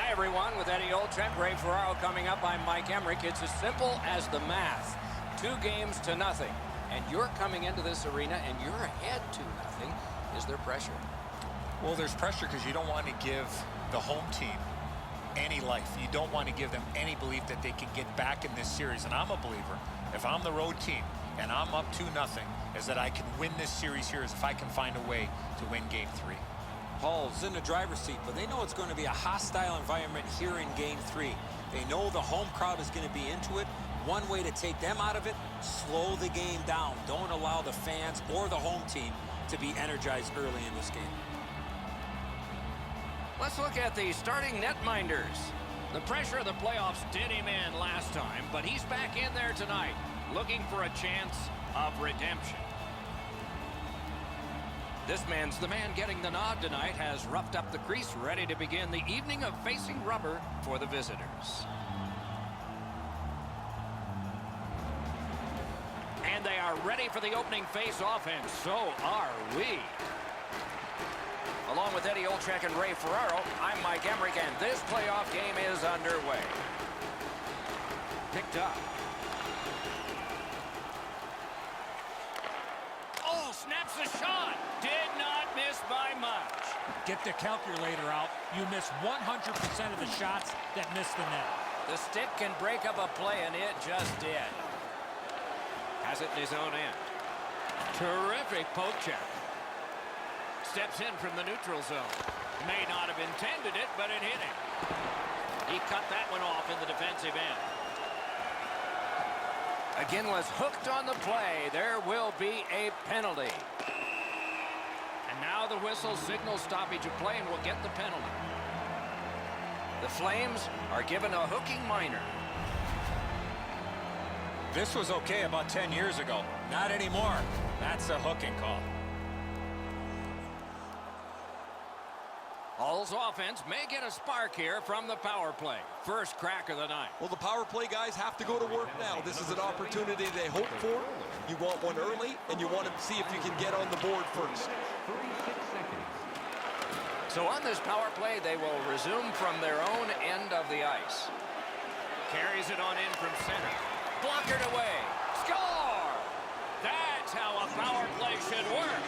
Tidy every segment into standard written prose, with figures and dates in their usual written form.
Hi, everyone. With Eddie Olczyk, Ray Ferraro coming up. I'm Mike Emmerich. It's as simple as the math. 2 games to nothing. And you're coming into this arena and you're ahead 2-0. Is there pressure? Well, there's pressure because you don't want to give the home team any life. You don't want to give them any belief that they can get back in this series. And I'm a believer, if I'm the road team and I'm up 2-0, is that I can win this series here is if I can find a way to win Game 3. Hull's in the driver's seat, but they know it's going to be a hostile environment here in Game 3. They know the home crowd is going to be into it. One way to take them out of it, slow the game down. Don't allow the fans or the home team to be energized early in this game. Let's look at the starting netminders. The pressure of the playoffs did him in last time, but he's back in there tonight, looking for a chance of redemption. This man's the man getting the nod tonight, has roughed up the crease, ready to begin the evening of facing rubber for the visitors. And they are ready for the opening face-off, and so are we. Along with Eddie Olczyk and Ray Ferraro, I'm Mike Emmerich, and this playoff game is underway. Picked up. Oh, snaps the shot. Did not miss by much. Get the calculator out. You miss 100% of the shots that miss the net. The stick can break up a play, and it just did. Has it in his own end. Terrific poke check. Steps in from the neutral zone. May not have intended it, but it hit him. He cut that one off in the defensive end. Again was hooked on the play. There will be a penalty. And now the whistle signals stoppage of play and will get the penalty. The Flames are given a hooking minor. This was okay about 10 years ago. Not anymore. That's a hooking call. Hull's offense may get a spark here from the power play. First crack of the night. Well, the power play guys have to go to work now. This is an opportunity they hope for. You want one early, and you want to see if you can get on the board first. So on this power play, they will resume from their own end of the ice. Carries it on in from center. Blockered away. Score! That's how a power play should work.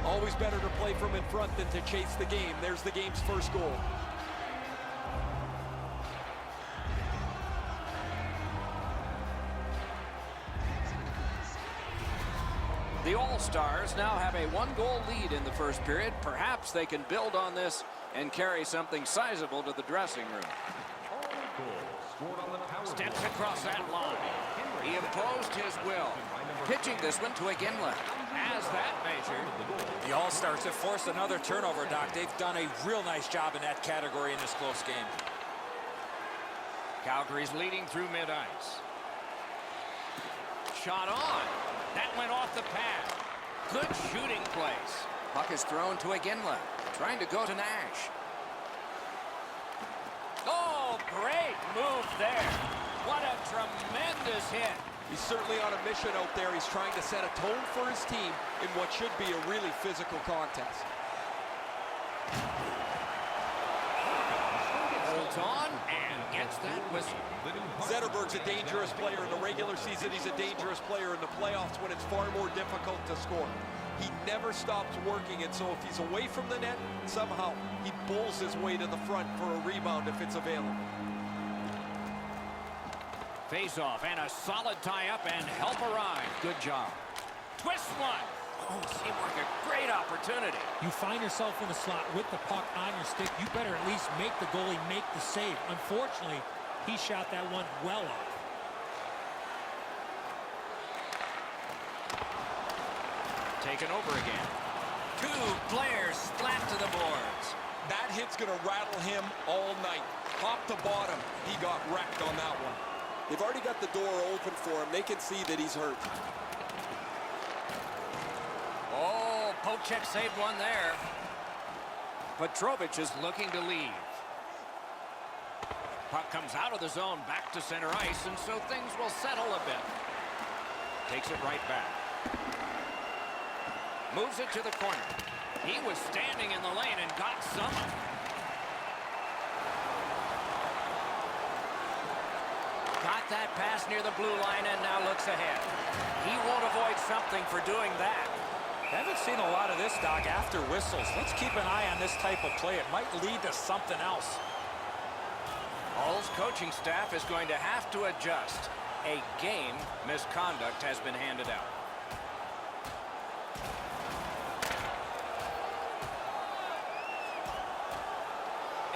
Always better to play from in front than to chase the game. There's the game's first goal. The All-Stars now have a 1-goal lead in the first period. Perhaps they can build on this and carry something sizable to the dressing room. Steps across that line. He imposed his will. Pitching this one to Iginla. As that measured. The All-Stars have forced another turnover, Doc. They've done a real nice job in that category in this close game. Calgary's leading through mid-ice. Shot on. That went off the pad. Good shooting place. Puck is thrown to Iginla. Trying to go to Nash. Oh, great move there. What a tremendous hit. He's certainly on a mission out there. He's trying to set a tone for his team in what should be a really physical contest. Holds on and gets that whistle. Zetterberg's a dangerous player in the regular season. He's a dangerous player in the playoffs when it's far more difficult to score. He never stops working, and so if he's away from the net, somehow he bowls his way to the front for a rebound if it's available. Face-off and a solid tie-up and help arrive. Good job. Twist one. Oh, seemed like a great opportunity. You find yourself in the slot with the puck on your stick, you better at least make the goalie make the save. Unfortunately, he shot that one well off. Taken over again. 2 players splat to the boards. That hit's going to rattle him all night. Top to bottom, he got wrecked on that one. They've already got the door open for him. They can see that he's hurt. Oh, poke check saved one there. Petrovic is looking to leave. Puck comes out of the zone back to center ice, and so things will settle a bit. Takes it right back. Moves it to the corner. He was standing in the lane and got some of it. Got that pass near the blue line and now looks ahead. He won't avoid something for doing that. Haven't seen a lot of this, Doc, after whistles. Let's keep an eye on this type of play. It might lead to something else. Hull's coaching staff is going to have to adjust. A game misconduct has been handed out.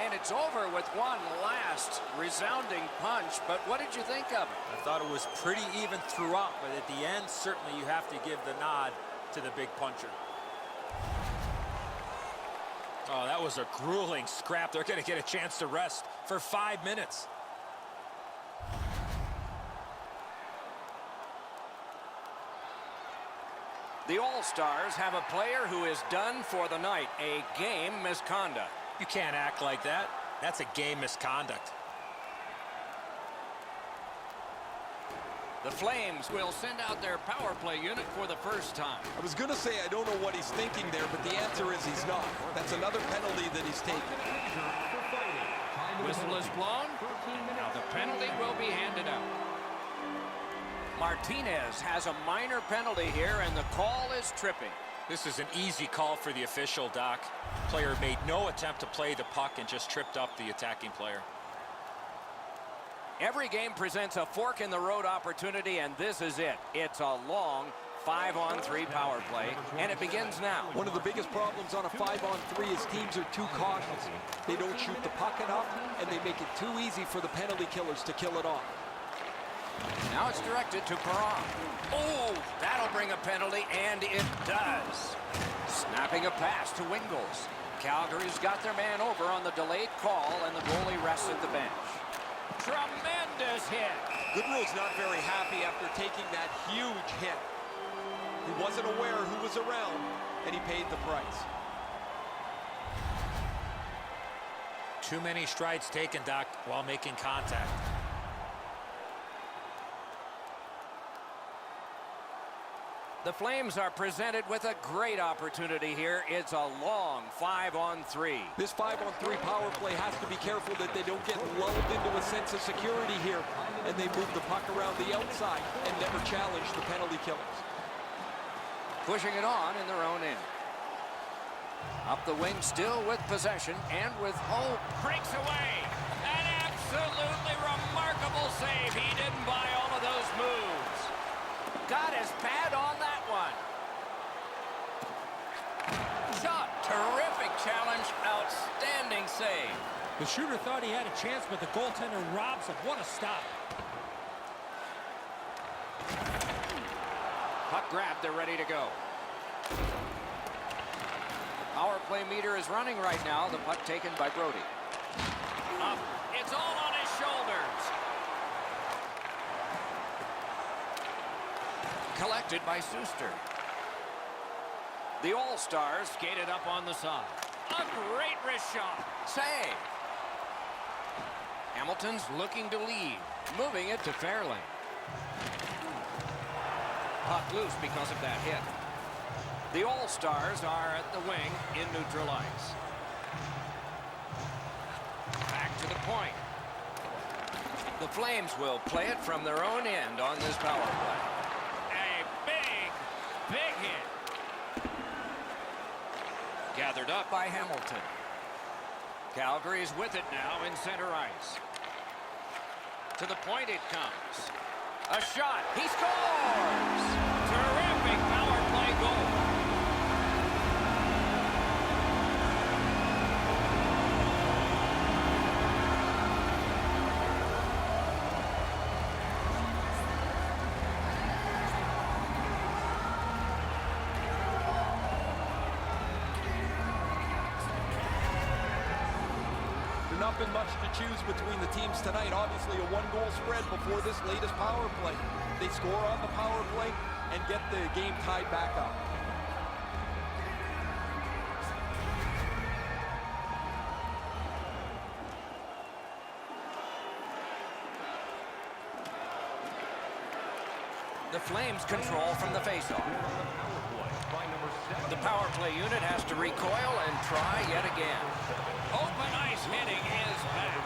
And it's over with one last resounding punch, but what did you think of it? I thought it was pretty even throughout, but at the end, certainly you have to give the nod to the big puncher. Oh, that was a grueling scrap. They're going to get a chance to rest for 5 minutes. The All-Stars have a player who is done for the night. A game misconduct. You can't act like that. That's a game misconduct. The Flames will send out their power play unit for the first time. I was going to say I don't know what he's thinking there, but the answer is he's not. That's another penalty that he's taken. Whistle is blown. Now the penalty will be handed out. Martinez has a minor penalty here, and the call is tripping. This is an easy call for the official, Doc. Player made no attempt to play the puck and just tripped up the attacking player. Every game presents a fork-in-the-road opportunity, and this is it. It's a long 5-on-3 power play, and it begins now. One of the biggest problems on a 5-on-3 is teams are too cautious. They don't shoot the puck enough, and they make it too easy for the penalty killers to kill it off. Now it's directed to Perron. Oh, that'll bring a penalty, and it does. Snapping a pass to Wingles. Calgary's got their man over on the delayed call, and the goalie rests at the bench. Tremendous hit. Goodrow's not very happy after taking that huge hit. He wasn't aware who was around, and he paid the price. Too many strides taken, Doc, while making contact. The Flames are presented with a great opportunity here. It's a long 5-on-3. This 5-on-3 power play has to be careful that they don't get lulled into a sense of security here, and they move the puck around the outside and never challenge the penalty killers. Pushing it on in their own end. Up the wing, still with possession, and with hope. Breaks away. An absolutely remarkable save. He didn't buy all of those moves. Got his pad on that one. Shot. Terrific challenge. Outstanding save. The shooter thought he had a chance, but the goaltender robs him. What a stop. Puck grabbed. They're ready to go. Power play meter is running right now. The puck taken by Brody. Up. It's all on his shoulders. Collected by Suster. The All-Stars skated up on the side. A great wrist shot. Save. Hamilton's looking to lead. Moving it to Fairlane. Puck loose because of that hit. The All-Stars are at the wing in neutral ice. Back to the point. The Flames will play it from their own end on this power play. Big hit. Gathered up by Hamilton. Calgary's with it now in center ice. To the point it comes. A shot. He scores! Terrific power play goal. Not been much to choose between the teams tonight. Obviously a one-goal spread before this latest power play. They score on the power play and get the game tied back up. the Flames control from the faceoff. The power play unit has to recoil and try yet again. Open ice hitting is back.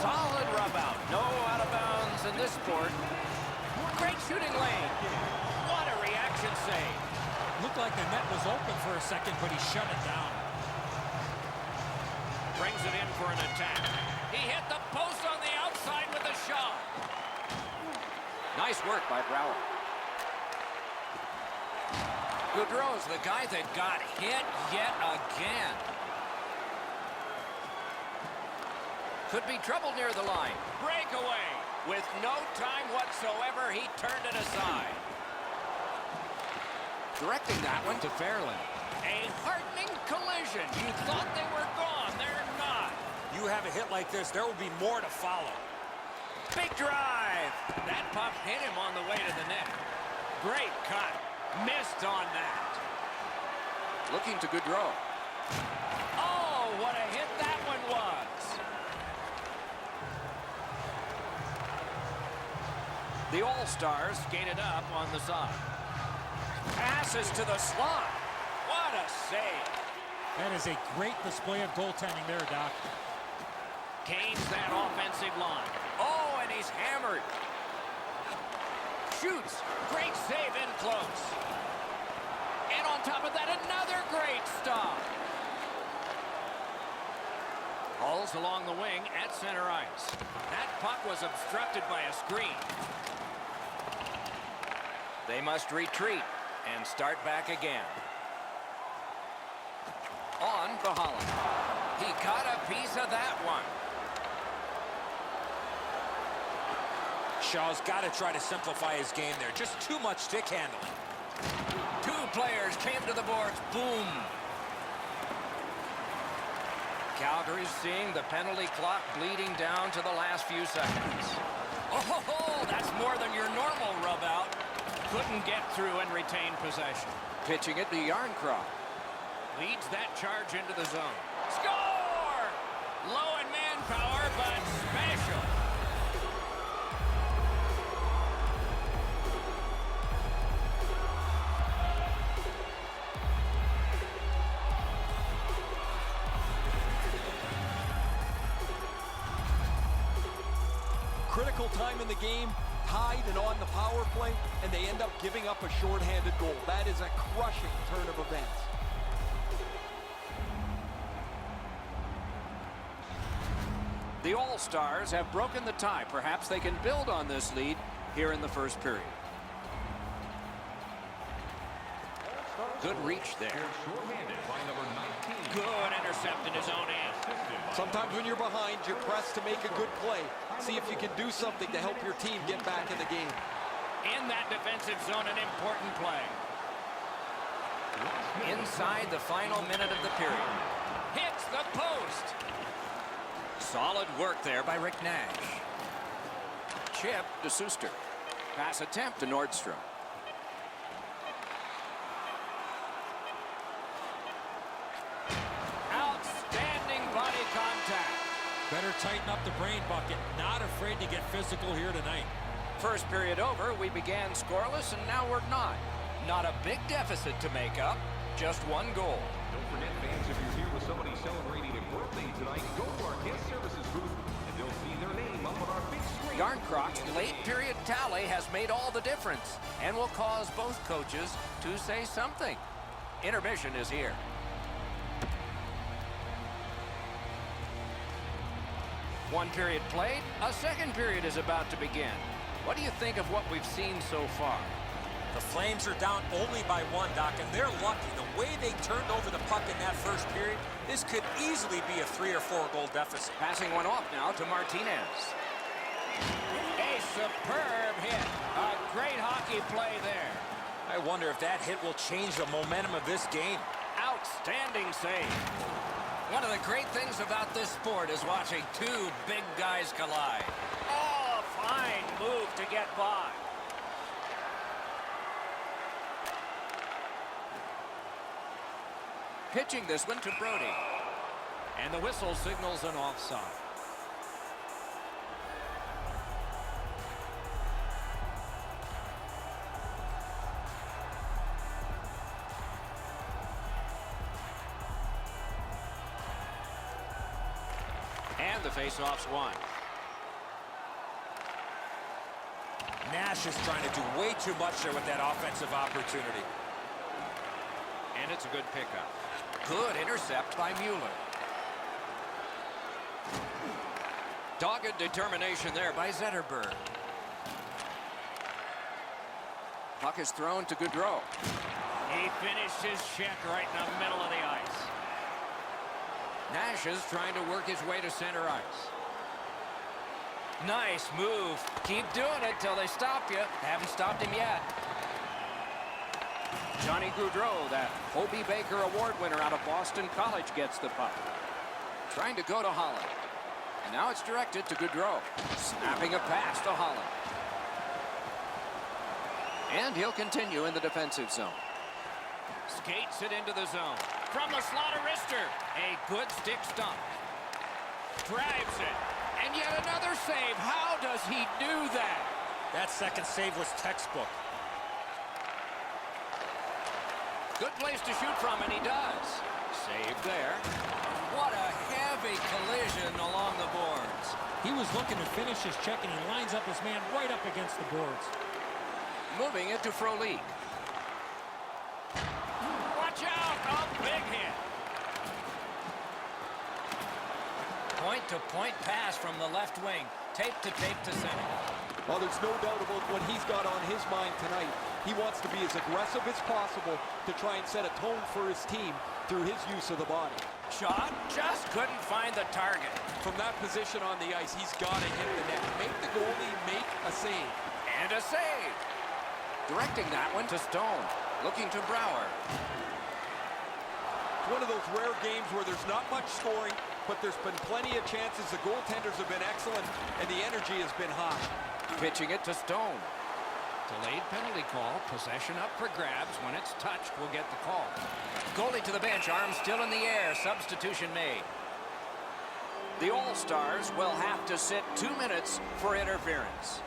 Solid rub out. No out of bounds in this sport. Great shooting lane. What a reaction save. Looked like the net was open for a second, but he shut it down. Brings it in for an attack. He hit the post on the outside with a shot. Nice work by Brower. Goudreau's the guy that got hit yet again. Could be trouble near the line. Breakaway. With no time whatsoever, he turned it aside. Directing that one to Fairland. A heartening collision. You thought they were gone. They're not. You have a hit like this, there will be more to follow. Big drive. That puck hit him on the way to the net. Great cut. Missed on that. Looking to Goudreau. Oh, what a hit that one was. The All-Stars skated up on the side. Passes to the slot. What a save. That is a great display of goaltending there, Doc. Gains that offensive line. Oh, and he's hammered. Shoots. Great save in close. And on top of that, another great stop. Hauls along the wing at center ice. That puck was obstructed by a screen. They must retreat and start back again. On the Holland. He caught a piece of that one. Shaw's got to try to simplify his game there. Just too much stick handling. Two players came to the boards. Boom. Calgary's seeing the penalty clock bleeding down to the last few seconds. Oh, that's more than your normal rub out. Couldn't get through and retain possession. Pitching it to Yarncroft. Leads that charge into the zone. Score! Low in manpower, but special. Critical time in the game, tied and on the power play, and they end up giving up a shorthanded goal. That is a crushing turn of events. The All-Stars have broken the tie. Perhaps they can build on this lead here in the first period. Good reach there. Good intercept in his own end. Sometimes when you're behind, you press to make a good play. See if you can do something to help your team get back in the game. In that defensive zone, an important play. Inside the final minute of the period. Hits the post. Solid work there by Rick Nash. Chip to Suster. Pass attempt to Nordstrom. Outstanding body contact. Better tighten up the brain bucket. Not afraid to get physical here tonight. First period over, we began scoreless, and now we're not. Not a big deficit to make up, just one goal. Don't forget, fans, if you're here with somebody celebrating a birthday tonight, go to our guest services booth, and they'll see their name up on our big screen. Yarncroft's late period tally has made all the difference and will cause both coaches to say something. Intermission is here. One period played, a second period is about to begin. What do you think of what we've seen so far? The Flames are down only by one, Doc, and they're lucky. The way they turned over the puck in that first period, this could easily be a 3 or 4 goal deficit. Passing one off now to Martinez. A superb hit. A great hockey play there. I wonder if that hit will change the momentum of this game. Outstanding save. One of the great things about this sport is watching two big guys collide. Oh, fine move to get by. Pitching this one to Brody. And the whistle signals an offside. And the faceoff's won. Nash is trying to do way too much there with that offensive opportunity. And it's a good pickup. Good intercept by Mueller. Dogged determination there by Zetterberg. Puck is thrown to Gaudreau. He finished his check right in the middle of the ice. Nash is trying to work his way to center ice. Nice move. Keep doing it till they stop you. Haven't stopped him yet. Johnny Gaudreau, that Hobie Baker Award winner out of Boston College, gets the puck. Trying to go to Holland. And now it's directed to Gaudreau. Snapping a pass to Holland. And he'll continue in the defensive zone. Skates it into the zone. From the slot of wrister. A good stick stump. Drives it. And yet another save. How does he do that? That second save was textbook. Good place to shoot from, and he does. Save there. What a heavy collision along the boards. He was looking to finish his check, and he lines up his man right up against the boards. Moving it to Frolik. Watch out! A big hit. Point-to-point pass from the left wing. Tape to center. Well, there's no doubt about what he's got on his mind tonight. He wants to be as aggressive as possible to try and set a tone for his team through his use of the body. Shot just couldn't find the target. From that position on the ice, he's got to hit the net. Make the goalie make a save. And a save. Directing that one to Stone. Looking to Brouwer. It's one of those rare games where there's not much scoring, but there's been plenty of chances. The goaltenders have been excellent, and the energy has been high. Pitching it to Stone. Delayed penalty call. Possession up for grabs. When it's touched, we'll get the call. Goalie to the bench. Arm still in the air. Substitution made. The All-Stars will have to sit 2 minutes for interference.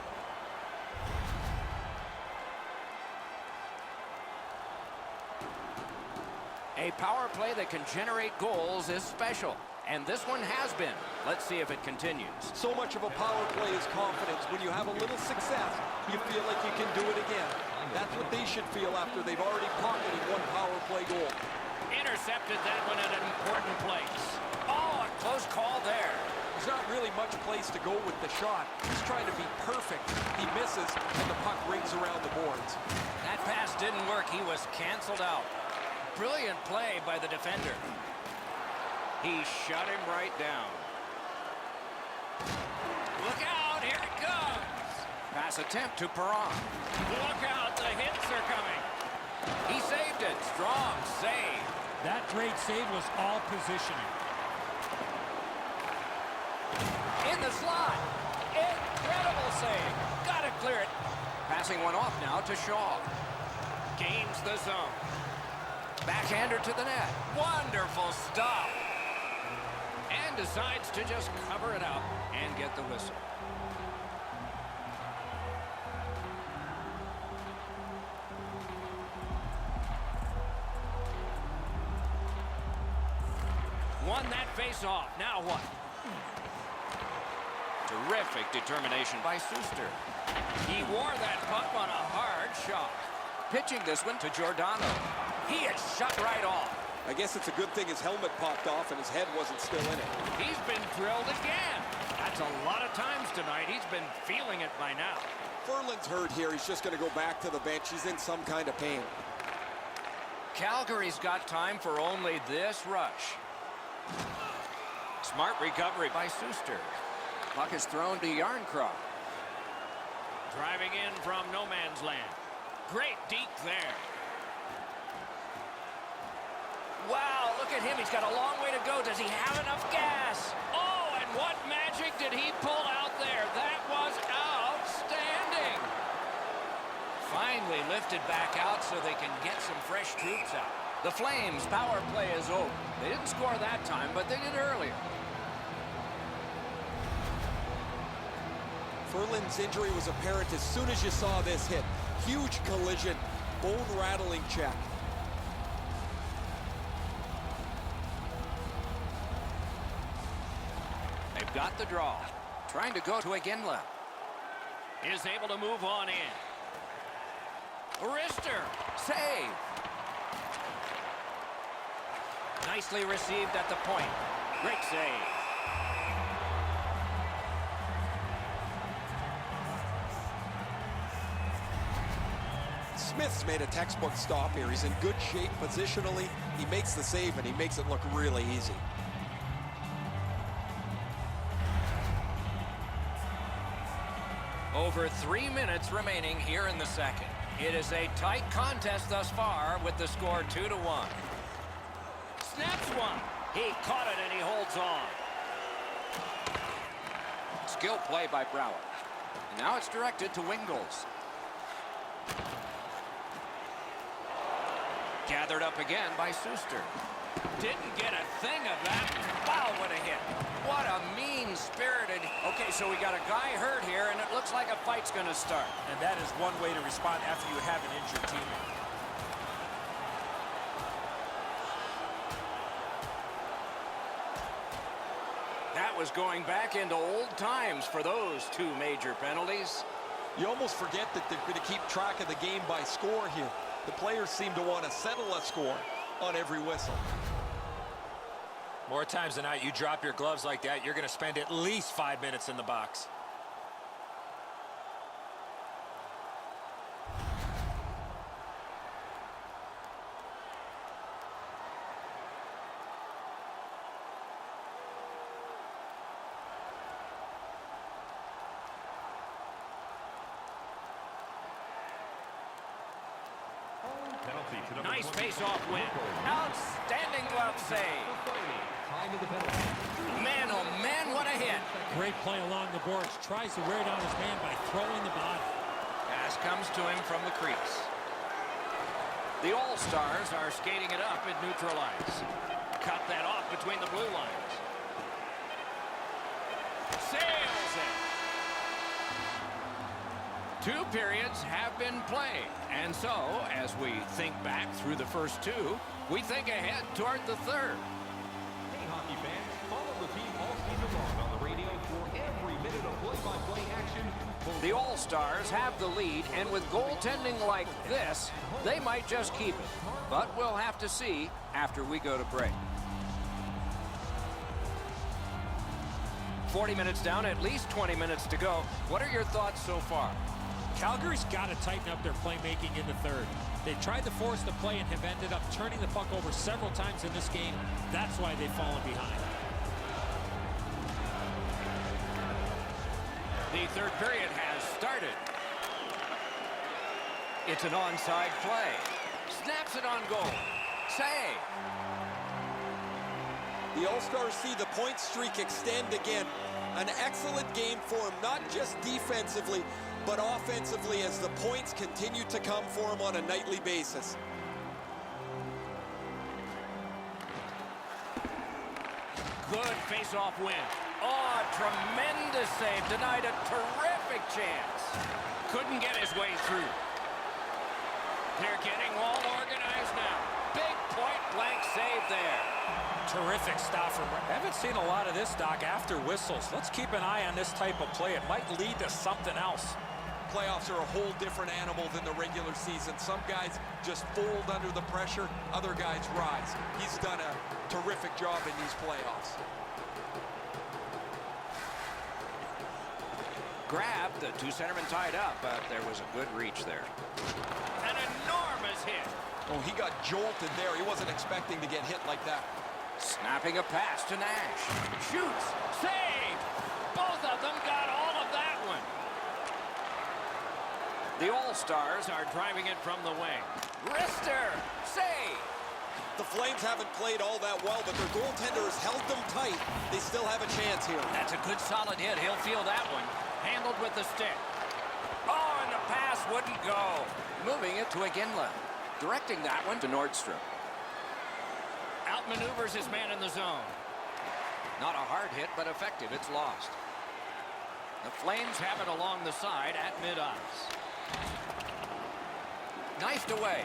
A power play that can generate goals is special. And this one has been. Let's see if it continues. So much of a power play is confidence. When you have a little success, you feel like you can do it again. That's what they should feel after they've already pocketed one power play goal. Intercepted that one at an important place. Oh, a close call there. There's not really much place to go with the shot. He's trying to be perfect. He misses, and the puck rings around the boards. That pass didn't work. He was canceled out. Brilliant play by the defender. He shut him right down. Look out, here it comes. Pass attempt to Perron. Look out, the hits are coming. He saved it. Strong save. That great save was all positioning. In the slot. Incredible save. Got to clear it. Passing one off now to Shaw. Gains the zone. Backhander to the net. Wonderful stop. And decides to just cover it up and get the whistle. Won that face-off. Now what? Terrific determination by Suster. He wore that puck on a hard shot. Pitching this one to Giordano. He is shut right off. I guess it's a good thing his helmet popped off and his head wasn't still in it. He's been drilled again. That's a lot of times tonight. He's been feeling it by now. Ferland's hurt here. He's just going to go back to the bench. He's in some kind of pain. Calgary's got time for only this rush. Smart recovery by Suster. Puck is thrown to Yarncroft. Driving in from no man's land. Great deke there. Wow, look at him. He's got a long way to go. Does he have enough gas? Oh, and what magic did he pull out there? That was outstanding. Finally lifted back out so they can get some fresh troops out. The Flames' power play is over. They didn't score that time, but they did earlier. Ferland's injury was apparent as soon as you saw this hit. Huge collision, bone-rattling check. A got the draw. Trying to go to Iginla. Is able to move on in. Wrister. Save. Nicely received at the point. Great save. Smith's made a textbook stop here. He's in good shape positionally. He makes the save, and he makes it look really easy. Over 3 minutes remaining here in the second. It is a tight contest thus far with the score 2-1. Snaps one. He caught it and he holds on. Skill play by Brower. Now it's directed to Wingles. Gathered up again by Suster. Didn't get a thing of that. Wow, what a hit. What a mean-spirited... Okay, so we got a guy hurt here, and it looks like a fight's going to start. And that is one way to respond after you have an injured teammate. That was going back into old times for those two major penalties. You almost forget that they're going to keep track of the game by score here. The players seem to want to settle a score on every whistle. More times than not, you drop your gloves like that, you're going to spend at least 5 minutes in the box. Nice face-off win. Outstanding glove save. Man, oh man, what a hit. Great play along the boards. Tries to wear down his man by throwing the body. Pass comes to him from the crease. The All-Stars are skating it up at neutral ice. Cut that off between the blue lines. Sails it. 2 periods have been played. And so, as we think back through the first 2, we think ahead toward the third. Hey, hockey fans, follow the team all season long on the radio for every minute of play-by-play action. The All-Stars have the lead, and with goaltending like this, they might just keep it. But we'll have to see after we go to break. 40 minutes down, at least 20 minutes to go. What are your thoughts so far? Calgary's got to tighten up their playmaking in the third. They've tried to force the play and have ended up turning the puck over several times in this game. That's why they've fallen behind. The third period has started. It's an onside play. Snaps it on goal. Save. The All-Stars see the point streak extend again. An excellent game for them, not just defensively, but offensively as the points continue to come for them on a nightly basis. Good face-off win. Oh, tremendous save. Denied a terrific chance. Couldn't get his way through. They're getting all organized now. Big point-blank save there. Terrific stop from... Haven't seen a lot of this, Doc, after whistles. Let's keep an eye on this type of play. It might lead to something else. Playoffs are a whole different animal than the regular season. Some guys just fold under the pressure. Other guys rise. He's done a terrific job in these playoffs. Grabbed, the 2 centermen tied up, but there was a good reach there. An enormous hit. Oh, he got jolted there. He wasn't expecting to get hit like that. Snapping a pass to Nash. Shoots. Save. Both of them got all of that one. The All-Stars are driving it from the wing. Wrister. Save. The Flames haven't played all that well, but their goaltender has held them tight. They still have a chance here. That's a good solid hit. He'll feel that one. Handled with the stick. Oh, and the pass wouldn't go. Moving it to Iginla. Directing that one to Nordstrom. Outmaneuvers his man in the zone. Not a hard hit, but effective. It's lost. The Flames have it along the side at mid-ice. Knifed away.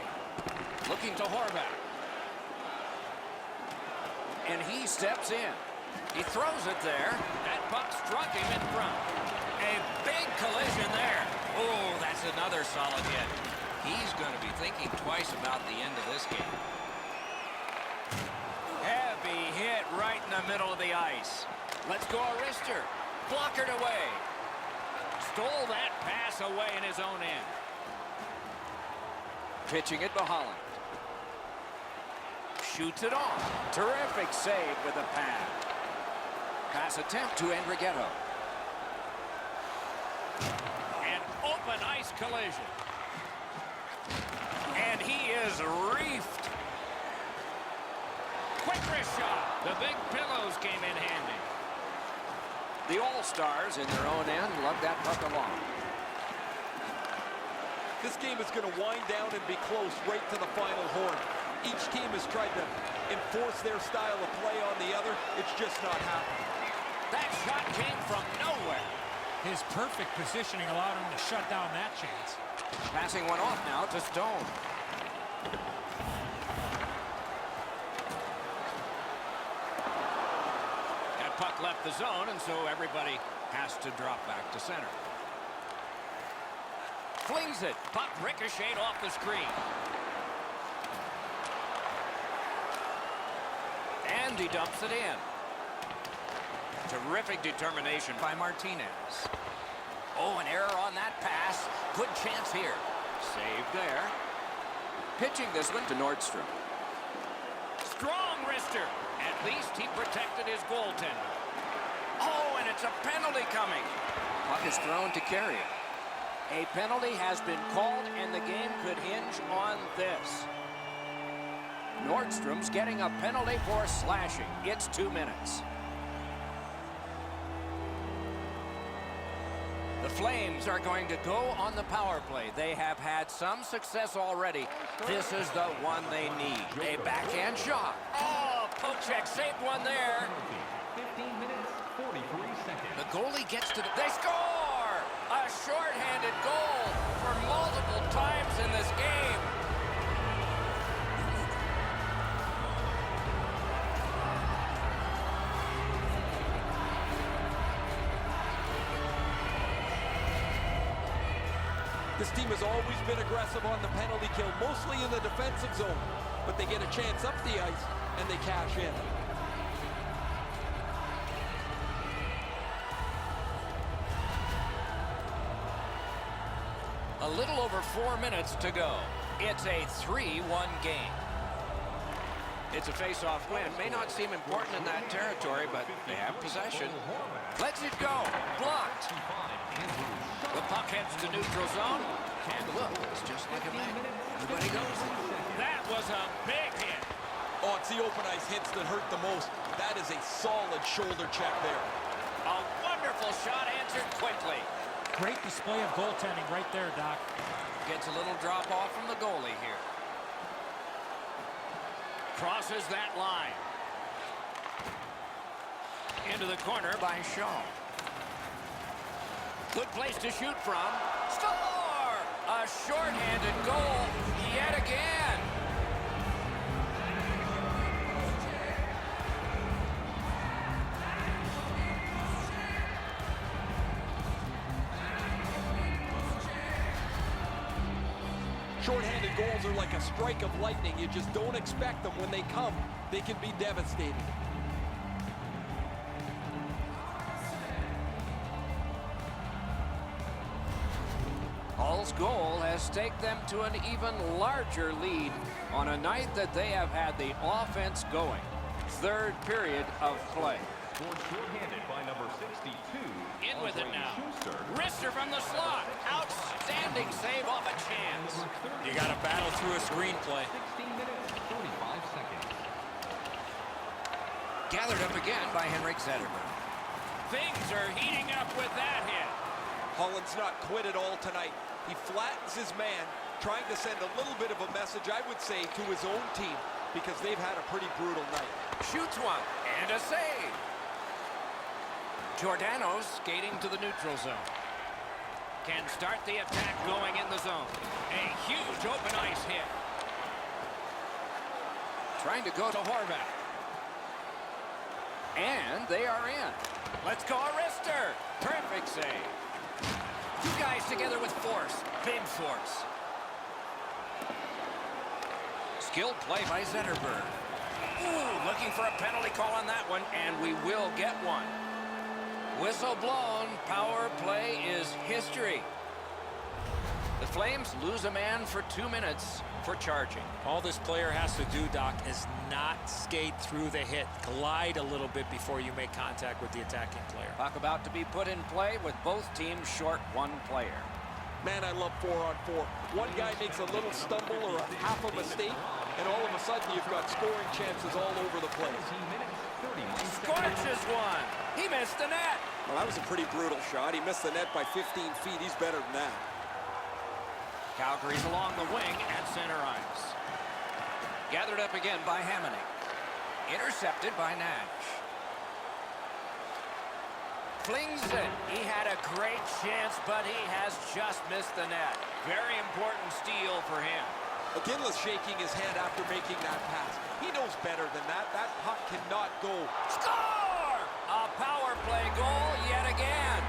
Looking to Horvath. And he steps in. He throws it there. That puck struck him in front. A big collision there. Oh, that's another solid hit. He's going to be thinking twice about the end of this game. Heavy hit right in the middle of the ice. Let's go, Arister. Blockered away. Stole that pass away in his own end. Pitching it to Holland. Shoots it off. Terrific save with a pad. Pass attempt to Enriqueto. An open ice collision. And he is reefed. Quick wrist shot. The big pillows came in handy. The All-Stars in their own end lug that puck along. This game is going to wind down and be close right to the final horn. Each team has tried to enforce their style of play on the other. It's just not happening. That shot came from nowhere. His perfect positioning allowed him to shut down that chance. Passing one off now to Stone. That puck left the zone, and so everybody has to drop back to center. Flings it. Puck ricocheted off the screen. And he dumps it in. Terrific determination by Martinez. Oh, an error on that pass. Good chance here. Saved there. Pitching this one to Nordstrom. Strong wrister. At least he protected his goaltender. Oh, and it's a penalty coming. Puck is thrown to Carrier. A penalty has been called, and the game could hinge on this. Nordstrom's getting a penalty for slashing. It's 2 minutes. The Flames are going to go on the power play. They have had some success already. This is the one they need. A backhand shot. Oh, Pocek saved one there. 15 minutes, 43 seconds. The goalie gets to the... They score! A shorthanded goal for multiple times in this game. This team has always been aggressive on the penalty kill, mostly in the defensive zone. But they get a chance up the ice, and they cash in. A little over 4 minutes to go. It's a 3-1 game. It's a face-off win. May not seem important in that territory, but they have possession. Lets it go. Blocked. The puck heads to neutral zone. And look, it's just like a magnet. Everybody goes. That was a big hit. Oh, it's the open ice hits that hurt the most. That is a solid shoulder check there. A wonderful shot answered quickly. Great display of goaltending right there, Doc. Gets a little drop off from the goalie here. Crosses that line. Into the corner by Shaw. Good place to shoot from. Score! A shorthanded goal yet again. Shorthanded goals are like a strike of lightning. You just don't expect them. When they come, they can be devastating. Hull's goal has staked them to an even larger lead on a night that they have had the offense going. Third period of play. Scored shorthanded by number 62. In with it now. Wrister from the slot. Outstanding save off a chance. You got to battle through a screenplay. 16 minutes, 45 seconds. Gathered up again by Henrik Zetterberg. Things are heating up with that hit. Holland's not quit at all tonight. He flattens his man, trying to send a little bit of a message, I would say, to his own team, because they've had a pretty brutal night. Shoots one and a save. Giordano's skating to the neutral zone. Can start the attack going in the zone. A huge open ice hit. Trying to go to Horvat. And they are in. Let's go, Arister. Perfect save. Two guys together with force. Big force. Skilled play by Zetterberg. Ooh, looking for a penalty call on that one, and we will get one. Whistle blown. Power play is history. The Flames lose a man for 2 minutes for charging. All this player has to do, Doc, is not skate through the hit. Glide a little bit before you make contact with the attacking player. Puck about to be put in play with both teams short one player. Man, I love 4-on-4. One guy makes a little stumble or a half a mistake, and all of a sudden you've got scoring chances all over the place. Scorches one. He missed the net. Well, that was a pretty brutal shot. He missed the net by 15 feet. He's better than that. Calgary's along the wing at center ice. Gathered up again by Hamonic. Intercepted by Nash. Flings it. He had a great chance, but he has just missed the net. Very important steal for him. McGinley's shaking his head after making that pass. He knows better than that. That puck cannot go. Score! A power play goal yet again.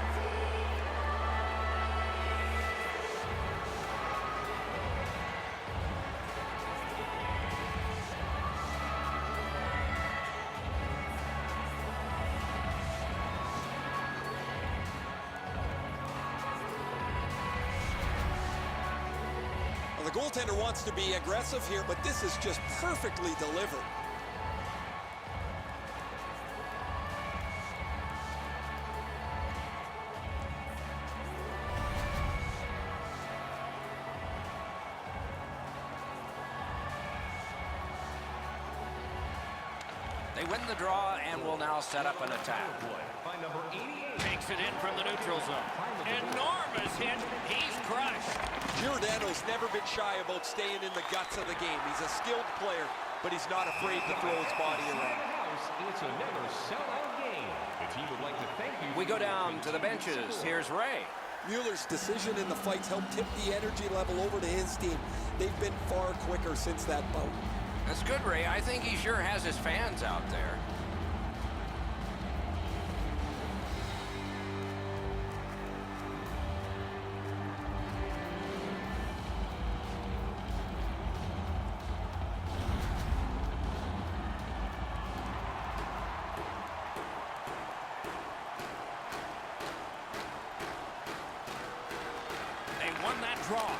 Well, the goaltender wants to be aggressive here, but this is just perfectly delivered. They win the draw and will now set up an attack. Takes it in from the neutral zone. Enormous hit. He's crushed. Giordano's never been shy about staying in the guts of the game. He's a skilled player, but he's not afraid to throw his body around. It's a never sellout game. The team would like to thank you. We go down to the benches. Here's Ray. Mueller's decision in the fights helped tip the energy level over to his team. They've been far quicker since that bout. That's good, Ray. I think he sure has his fans out there. They won that draw.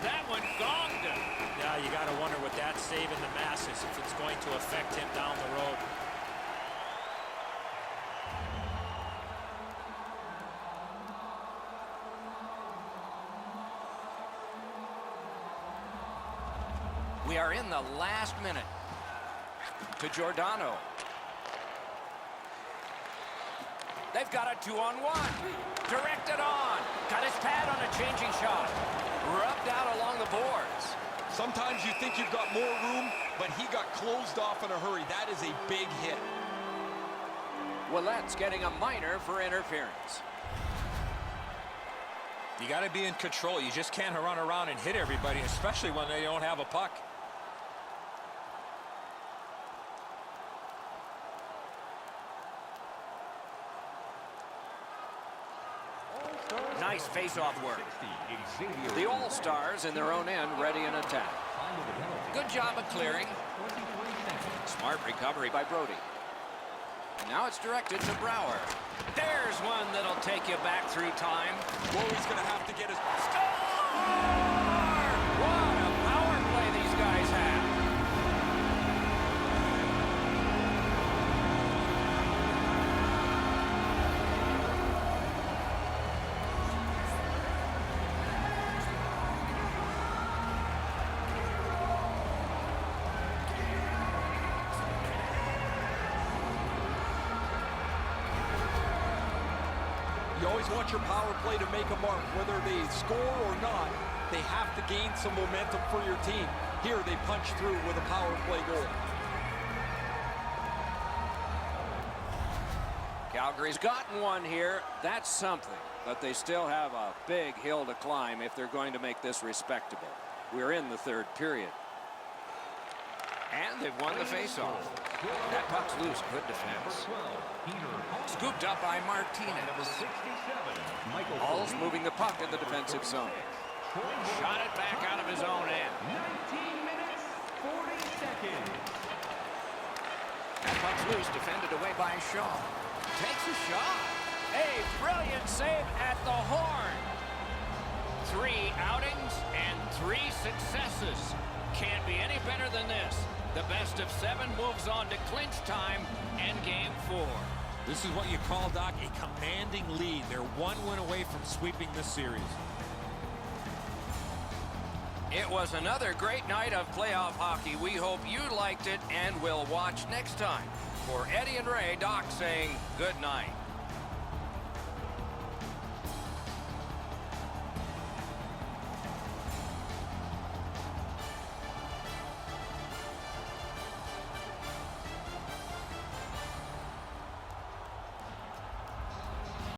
That one gonged him. Yeah, you got to wonder what that save in the masses, if it's going to affect him down the road. We are in the last minute. To Giordano. They've got a 2-on-1. Directed on. Got his pad on a changing shot. Rubbed out along the boards. Sometimes you think you've got more room, but he got closed off in a hurry. That is a big hit. Willette's getting a minor for interference. You got to be in control. You just can't run around and hit everybody, especially when they don't have a puck. Nice face-off work. The All-Stars in their own end, ready in attack. Good job of clearing. Smart recovery by Brody. And now it's directed to Brouwer. There's one that'll take you back through time. Well, he's going to have to get his... Score! What a power play these guys have. You always want your power play to make a mark. Whether they score or not, they have to gain some momentum for your team. Here, they punch through with a power play goal. Calgary's gotten one here. That's something. But they still have a big hill to climb if they're going to make this respectable. We're in the third period. And they've won the faceoff. That puck's loose. Good defense. Scooped up by Martinez. All's moving the puck in the defensive zone. Shot it back out of his own end. 19 minutes, 40 seconds. That puck's loose, defended away by Shaw. Takes a shot. A brilliant save at the horn. 3 outings and 3 successes. Can't be any better than this. The best of 7 moves on to clinch time and game 4. This is what you call, Doc, a commanding lead. They're 1 win away from sweeping this series. It was another great night of playoff hockey. We hope you liked it and will watch next time. For Eddie and Ray, Doc saying good night.